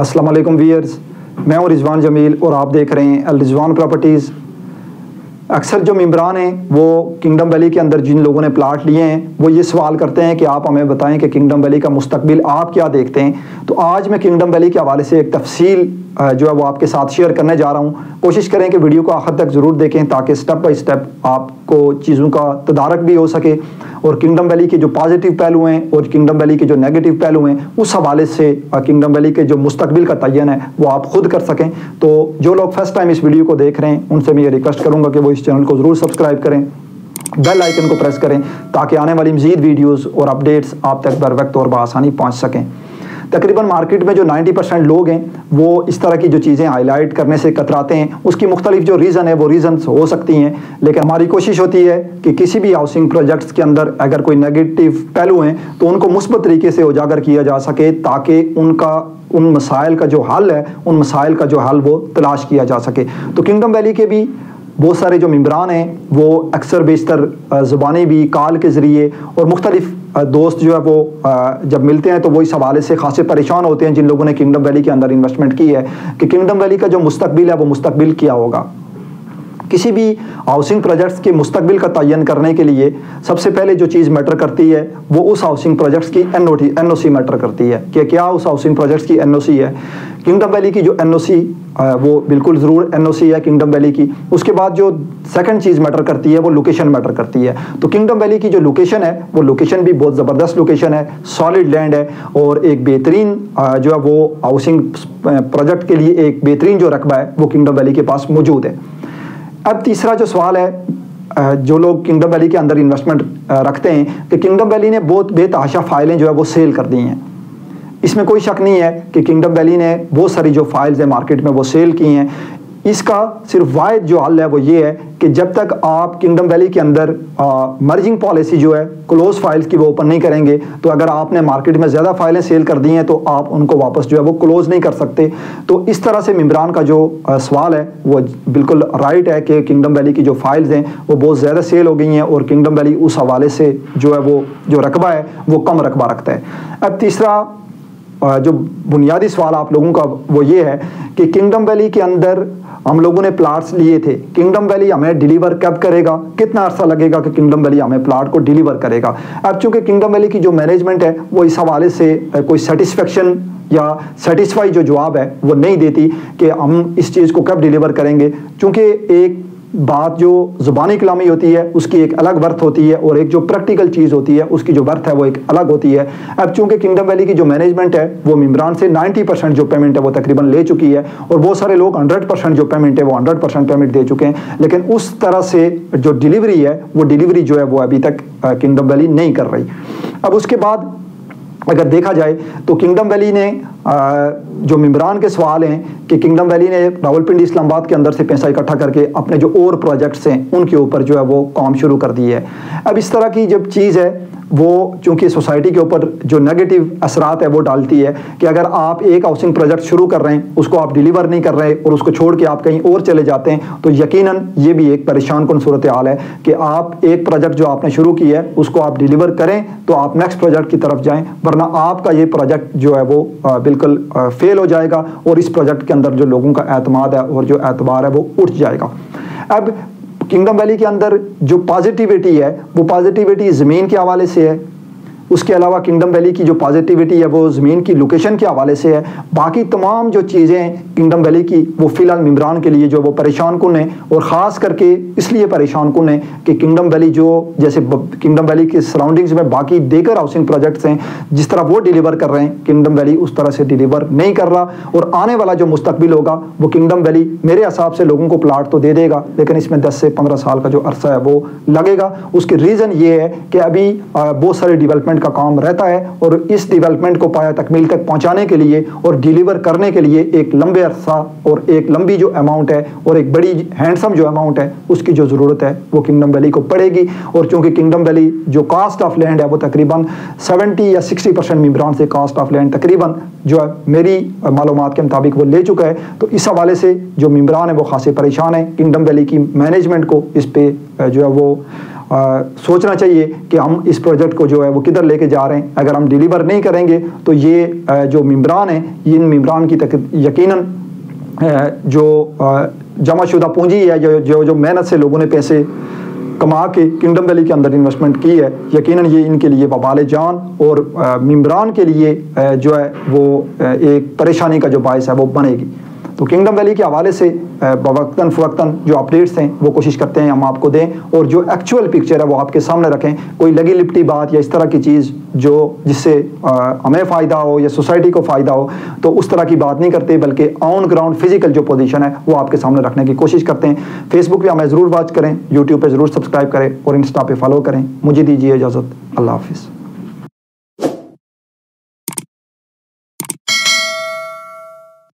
अस्सलाम वालेकुम व्यूअर्स, मैं हूं रिजवान जमील और आप देख रहे हैं अल रिजवान प्रॉपर्टीज़। अक्सर जो मेंबरान हैं वो किंगडम वैली के अंदर जिन लोगों ने प्लाट लिए हैं वो ये सवाल करते हैं कि आप हमें बताएं कि किंगडम वैली का मुस्तकबिल आप क्या देखते हैं। तो आज मैं किंगडम वैली के हवाले से एक तफसील जो है वो आपके साथ शेयर करने जा रहा हूँ। कोशिश करें कि वीडियो को आखिर तक ज़रूर देखें ताकि स्टेप बाय स्टेप आपको चीज़ों का तदारक भी हो सके और किंगडम वैली के जो पॉजिटिव पहलू हैं और किंगडम वैली के जो नेगेटिव पहलू हैं उस हवाले से किंगडम वैली के जो मुस्तकबिल का तयन है वो आप खुद कर सकें। तो जो लोग फर्स्ट टाइम इस वीडियो को देख रहे हैं उनसे मैं ये रिक्वेस्ट करूँगा कि वो इस चैनल को ज़रूर सब्सक्राइब करें, बेल आइकन को प्रेस करें ताकि आने वाली मज़ीद वीडियोज़ और अपडेट्स आप तक बर वक्त और बआसानी पहुँच सकें। तकरीबन मार्केट में जो 90% लोग हैं वो इस तरह की जो चीज़ें हाईलाइट करने से कतराते हैं। उसकी मुख्तलिफ जो रीज़न है वो रीज़न्स हो सकती हैं, लेकिन हमारी कोशिश होती है कि किसी भी हाउसिंग प्रोजेक्ट्स के अंदर अगर कोई नेगेटिव पहलू हैं तो उनको मुस्बत तरीके से उजागर किया जा सके ताकि उन मसाइल का जो हल है उन मसाइल का जो हल वो तलाश किया जा सके। तो किंगडम वैली के भी बहुत सारे जो मेंबरान हैं वो अक्सर बेशतर ज़ुबानी भी कॉल के ज़रिए और मुख्तलिफ दोस्त जो है वो जब मिलते हैं तो वो इस हवाले से खासे परेशान होते हैं जिन लोगों ने किंगडम वैली के अंदर इन्वेस्टमेंट की है कि किंगडम वैली का जो मुस्तकबिल है वो मुस्तकबिल क्या होगा। किसी भी हाउसिंग प्रोजेक्ट्स के मुस्तकबिल का तयन करने के लिए सबसे पहले जो चीज़ मैटर करती है वो उस हाउसिंग प्रोजेक्ट्स की एनओसी मैटर करती है कि क्या उस हाउसिंग प्रोजेक्ट्स की एनओसी है। किंगडम वैली की जो एनओसी वो बिल्कुल ज़रूर एनओसी है किंगडम वैली की। उसके बाद जो सेकंड चीज़ मैटर करती है वो लोकेशन मैटर करती है। तो किंगडम वैली की जो लोकेशन है वो लोकेशन भी बहुत ज़बरदस्त लोकेशन है, सॉलिड लैंड है और एक बेहतरीन जो है वो हाउसिंग प्रोजेक्ट के लिए एक बेहतरीन जो रकबा है वो किंगडम वैली के पास मौजूद है। अब तीसरा जो सवाल है जो लोग किंगडम वैली के अंदर इन्वेस्टमेंट रखते हैं कि किंगडम वैली ने बहुत बेतहाशा फाइलें जो है वो सेल कर दी हैं। इसमें कोई शक नहीं है कि किंगडम वैली ने बहुत सारी जो फाइल्स हैं मार्केट में वो सेल की हैं। इसका सिर्फ वाहिद जो हल है वो ये है कि जब तक आप किंगडम वैली के अंदर मर्जिंग पॉलिसी जो है क्लोज फाइल्स की वो ओपन नहीं करेंगे तो अगर आपने मार्केट में ज़्यादा फाइलें सेल कर दी हैं तो आप उनको वापस जो है वो क्लोज नहीं कर सकते। तो इस तरह से मेंबरान का जो सवाल है वो बिल्कुल राइट है कि किंगडम वैली की जो फाइल्स हैं वो बहुत ज़्यादा सेल हो गई हैं और किंगडम वैली उस हवाले से जो है वो जो रकबा है वो कम रकबा रखता है। अब तीसरा जो बुनियादी सवाल आप लोगों का वो ये है कि किंगडम वैली के अंदर हम लोगों ने प्लाट्स लिए थे, किंगडम वैली हमें डिलीवर कब करेगा, कितना अर्सा लगेगा कि किंगडम वैली हमें प्लाट को डिलीवर करेगा। अब चूंकि किंगडम वैली की जो मैनेजमेंट है वो इस हवाले से कोई सेटिस्फेक्शन या सेटिस्फाई जो जवाब है वो नहीं देती कि हम इस चीज़ को कब डिलीवर करेंगे। चूँकि एक बात जो ज़ुबानी कलामी होती है उसकी एक अलग वर्थ होती है और एक जो प्रैक्टिकल चीज़ होती है उसकी जो वर्थ है वो एक अलग होती है। अब चूंकि किंगडम वैली की जो मैनेजमेंट है वो मेंबरान से 90% जो पेमेंट है वो तकरीबन ले चुकी है और बहुत सारे लोग 100% जो पेमेंट है वो 100% पेमेंट दे चुके हैं, लेकिन उस तरह से जो डिलीवरी है वो डिलीवरी जो है वो अभी तक किंगडम वैली नहीं कर रही। अब उसके बाद अगर देखा जाए तो किंगडम वैली ने जो मेंबरान के सवाल हैं कि किंगडम वैली ने रावलपिंडी इस्लामाबाद के अंदर से पैसा इकट्ठा करके अपने जो और प्रोजेक्ट्स हैं उनके ऊपर जो है वो काम शुरू कर दी है। अब इस तरह की जब चीज़ है वो चूँकि सोसाइटी के ऊपर जो नेगेटिव असरात है वो डालती है कि अगर आप एक हाउसिंग प्रोजेक्ट शुरू कर रहे हैं उसको आप डिलीवर नहीं कर रहे और उसको छोड़ के आप कहीं और चले जाते हैं तो यकीनन ये भी एक परेशान कुन सूरत हाल है कि आप एक प्रोजेक्ट जो आपने शुरू किया है उसको आप डिलीवर करें तो आप नेक्स्ट प्रोजेक्ट की तरफ जाएं, वरना आपका ये प्रोजेक्ट जो है वो बिल्कुल फेल हो जाएगा और इस प्रोजेक्ट के अंदर जो लोगों का एतमाद है और जो एतबार है वो उठ जाएगा। अब किंगडम वैली के अंदर जो पॉजिटिविटी है वो पॉजिटिविटी ज़मीन के हवाले से है। उसके अलावा किंगडम वैली की जो पॉजिटिविटी है वो ज़मीन की लोकेशन के हवाले से है। बाकी तमाम जो चीज़ें किंगडम वैली की वो फ़िलहाल मेंबरान के लिए जो वो परेशान कुन है और ख़ास करके इसलिए परेशान कुन है कि किंगडम वैली जो जैसे किंगडम वैली के सराउंडिंग्स में बाकी देकर हाउसिंग प्रोजेक्ट्स हैं जिस तरह वो डिलीवर कर रहे हैं किंगडम वैली उस तरह से डिलीवर नहीं कर रहा और आने वाला जो मुस्तकबिल होगा वो किंगडम वैली मेरे हिसाब से लोगों को प्लाट तो दे देगा लेकिन इसमें 10 से 15 साल का जो अरसा है वो लगेगा। उसकी रीज़न ये है कि अभी बहुत सारे डेवलपमेंट का काम रहता है और इस डेवलपमेंट को पाया तकमील तक पहुंचाने के लिए और डिलीवर करने के लिए एक लंबे अरसा और एक लंबी जो अमाउंट है और एक बड़ी हैंडसम जो अमाउंट है उसकी जो ज़रूरत है वो किंगडम वैली को पड़ेगी। और चूँकि किंगडम वैली जो कास्ट ऑफ लैंड है वो तकरीबन 70 या 60% मेंबरान से कास्ट ऑफ लैंड तकरीबन जो है मेरी मालूमात के मुताबिक वो ले चुका है। तो इस हवाले से जो मेंबरान है वो खासे परेशान है। किंगडम वैली की मैनेजमेंट को इस पे जो है वो سوچنا چاہیے کہ ہم اس پروجیکٹ کو جو ہے وہ کدھر لے کے جا رہے ہیں. اگر ہم ڈیلیور نہیں کریں گے تو یہ جو ممبران ہیں ان ممبران کی یقیناً جو جمع شدہ پونجی ہے جو محنت سے لوگوں نے پیسے کما کے کنگڈم ویلی کے اندر انویسٹمنٹ کی ہے, یقیناً یہ ان کے لیے وبال جان اور ممبران کے لیے جو ہے وہ ایک پریشانی کا جو باعث ہے وہ بنے گی. تو کنگڈم ویلی کے حوالے سے وقتاً فوقتاً جو اپڈیٹس ہیں وہ کوشش کرتے ہیں ہم آپ کو دیں, اور جو ایکچوئل پکچر ہے وہ آپ کے سامنے رکھیں. کوئی لگی لپٹی بات یا اس طرح کی چیز جس سے ہمیں فائدہ ہو یا سوسائٹی کو فائدہ ہو تو اس طرح کی بات نہیں کرتے, بلکہ آن گراؤنڈ فزیکل جو پوزیشن ہے وہ آپ کے سامنے رکھنے کی کوشش کرتے ہیں. فیس بک پہ ہمیں ضرور واچ کریں, یوٹیوب پہ ضرور سبسکرائب کریں اور انسٹا پہ فالو کریں. مجھے دیجیے اجازت, اللہ حافظ.